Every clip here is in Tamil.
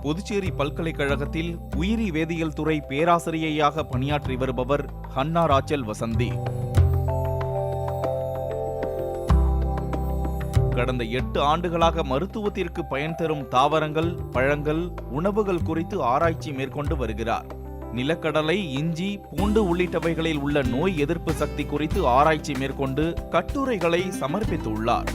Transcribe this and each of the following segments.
புதுச்சேரி பல்கலைக்கழகத்தில் உயிரி வேதியியல் துறை பேராசிரியையாக பணியாற்றி வருபவர் ஹன்னா ராச்சல் வசந்தி. கடந்த 8 ஆண்டுகளாக மருத்துவத்திற்கு பயன் தரும் தாவரங்கள், பழங்கள், உணவுகள் குறித்து ஆராய்ச்சி மேற்கொண்டு வருகிறார். நிலக்கடலை, இஞ்சி, பூண்டு உள்ளிட்டவைகளில் உள்ள நோய் எதிர்ப்பு சக்தி குறித்து ஆராய்ச்சி மேற்கொண்டு கட்டுரைகளை சமர்ப்பித்துள்ளார்.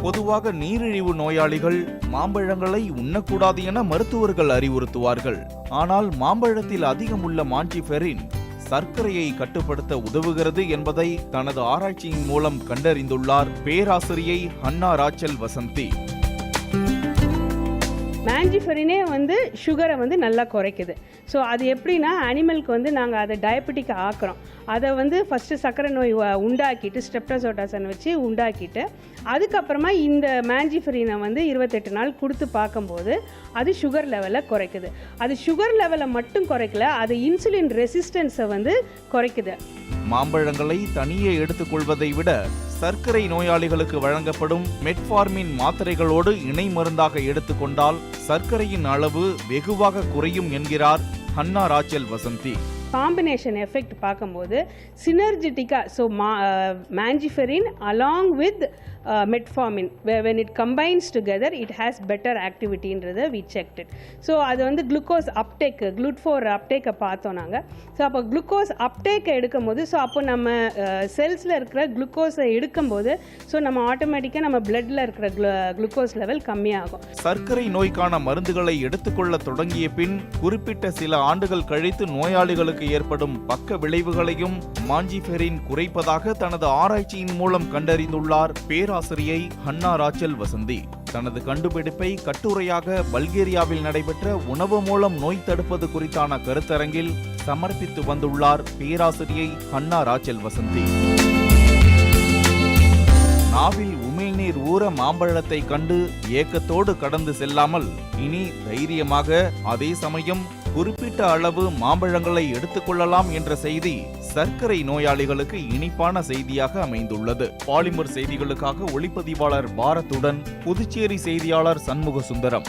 பொதுவாக நீரிழிவு நோயாளிகள் மாம்பழங்களை உண்ணக்கூடாது என மருத்துவர்கள் அறிவுறுத்துவார்கள். ஆனால் மாம்பழத்தில் அதிகம் உள்ள மாஞ்சிஃபெரின் சர்க்கரையை கட்டுப்படுத்த உதவுகிறது என்பதை தனது ஆராய்ச்சியின் மூலம் கண்டறிந்துள்ளார் பேராசிரியை ஹன்னா ராச்சல் வசந்தி. மாஞ்சிஃபெரினே சுகரை நல்லா குறைக்குது. ஸோ அது எப்படின்னா, அனிமலுக்கு நாங்கள் அதை டயபெட்டிக் ஆக்குறோம். அதை ஃபஸ்ட்டு சர்க்கரை நோய் உண்டாக்கிட்டு ஸ்ட்ரெப்டோசோட்டாசன் வச்சு உண்டாக்கிட்டு அதுக்கப்புறமா இந்த மாஞ்சிஃபெரினை 28 நாள் கொடுத்து பார்க்கும்போது அது சுகர் லெவலை குறைக்குது. அது சுகர் லெவலை மட்டும் குறைக்கல, அது இன்சுலின் ரெசிஸ்டன்ஸை குறைக்குது. மாம்பழங்களை தனியே எடுத்துக்கொள்வதை விட சர்க்கரை நோயாளிகளுக்கு வழங்கப்படும் மெட்ஃபார்மின் மாத்திரைகளோடு இணை மருந்தாக எடுத்துக்கொண்டால் சர்க்கரையின் அளவு வெகுவாக குறையும் என்கிறார் Hannah Rachel Vasanthi. Combination effect பார்க்கும்போது சினர்ஜெட்டிக்காக, so mangiferin along with metformin, when it combines together it has better activityன்றதை we checked it. ஸோ அது குளுக்கோஸ் அப்டேக், GLUT4 அப்டேக்கை பார்த்தோம் நாங்கள். ஸோ அப்போ குளுக்கோஸ் அப்டேக்கை எடுக்கும்போது, ஸோ அப்போ நம்ம செல்ஸில் இருக்கிற குளுக்கோஸை எடுக்கும்போது ஸோ நம்ம ஆட்டோமேட்டிக்காக நம்ம பிளட்டில் இருக்கிற குளுக்கோஸ் லெவல் கம்மியாகும். சர்க்கரை நோய்க்கான மருந்துகளை எடுத்துக்கொள்ள தொடங்கிய பின் குறிப்பிட்ட சில ஆண்டுகள் கழித்து நோயாளிகளுக்கு ஏற்படும் பக்க விளைவுகளையும் மாஞ்சிஃபெரின் குறைப்பதாக தனது ஆராய்ச்சியின் மூலம் கண்டறிந்துள்ளார் பேராசிரியை ஹன்னா ராச்சல் வசந்தி. தனது கண்டுபிடிப்பை கட்டுரையாக பல்கேரியாவில் நடைபெற்ற உணவு மூலம் நோய் தடுப்பது குறித்தான கருத்தரங்கில் சமர்ப்பித்து வந்துள்ளார் பேராசிரியை ஹன்னா ராச்சல் வசந்தி. நாவில் உமிழ்நீர் ஊற மாம்பழத்தை கண்டு ஏக்கத்தோடு கடந்து செல்லாமல் இனி தைரியமாக, அதே சமயம் குறிப்பிட்ட அளவு மாம்பழங்களை எடுத்துக்கொள்ளலாம் என்ற செய்தி சர்க்கரை நோயாளிகளுக்கு இனிப்பான செய்தியாக அமைந்துள்ளது. பாலிமர் செய்திகளுக்காக ஒளிப்பதிவாளர் பாரத்துடன் புதுச்சேரி செய்தியாளர் சண்முக சுந்தரம்.